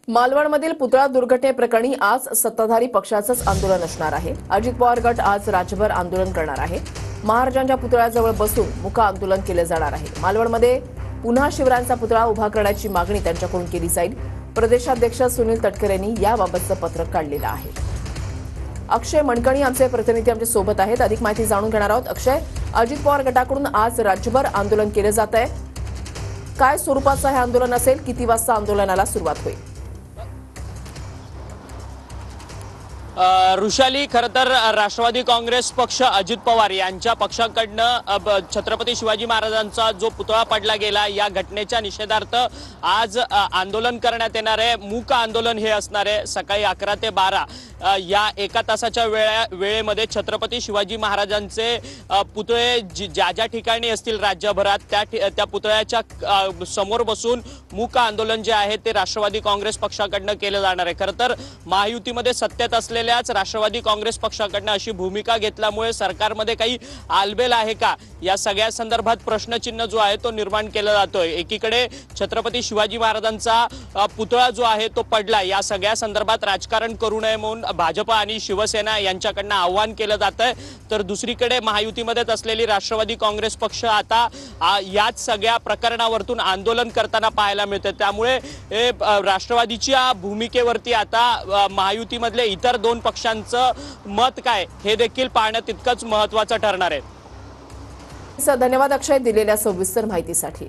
मालवणमधील पुतळा दुर्घटनेप्रकरणी आज सत्ताधारी पक्षाचंच आंदोलन असणार आहे। अजित पवार गट आज राज्यभर आंदोलन करणार आहे। महाराजांच्या पुतळ्याजवळ बसून मुका आंदोलन केले जाणार आहे। मालवणमध्ये पुन्हा शिवरायांचा पुतळा उभा करण्याची मागणी त्यांच्याकडून केली जाईल। प्रदेशाध्यक्ष सुनील तटकरे यांनी याबाबतचं पत्रक काढलेलं आहे। अक्षय मणकणी आमचे प्रतिनिधी आमच्या सोबत आहेत, अधिक माहिती जाणून घेणार आहोत। अक्षय, अजित पवार गटाकडून आज राज्यभर आंदोलन केले जात आहे, काय स्वरूपाचं हे आंदोलन असेल, किती वाजता आंदोलनाला सुरुवात होईल? ऋषाली, खरं तर राष्ट्रवादी काँग्रेस पक्ष अजित पवार यांच्या पक्षाकडनं छत्रपती शिवाजी महाराजांचा जो पुतळा पडला गेला या घटनेच्या निषेधार्थ आज आंदोलन करण्यात येणार आहे। मूक आंदोलन हे असणार आहे। सकाळी 11 ते 12 या एका तासाच्या वेळेमध्ये छत्रपती शिवाजी महाराजांचे पुतळे ज्या ज्या ठिकाणी असतील राज्यभरात त्या पुतळ्याच्या समोर बसून मूक आंदोलन जे आहे ते राष्ट्रवादी काँग्रेस पक्षाकडनं केलं जाणार आहे। खरं तर महायुतीमध्ये सत्तेत असलेल्याच राष्ट्रवादी काँग्रेस पक्षाकडनं अशी भूमिका घेतल्यामुळे सरकारमध्ये काही आलबेल आहे का, या सगळ्या संदर्भात प्रश्नचिन्ह जो आहे तो निर्माण केला जातोय। एकीकडे छत्रपती शिवाजी महाराजांचा पुतळा जो आहे तो पडला, या सगळ्या संदर्भात राजकारण करू नये म्हणून भाजप आणि शिवसेना यांच्याकडनं आव्हान केलं जात आहे, तर दुसरीकडे महायुतीमध्येच असलेली राष्ट्रवादी काँग्रेस पक्ष आता याच सगळ्या प्रकरणावरतून आंदोलन करताना पाहायला मिळते। त्यामुळे राष्ट्रवादीच्या भूमिकेवरती आता महायुतीमधले इतर दोन पक्षांचं मत काय हे देखील पाहणं तितकंच महत्त्वाचं ठरणार आहे। धन्यवाद अक्षय, दिलेल्या सविस्तर माहितीसाठी।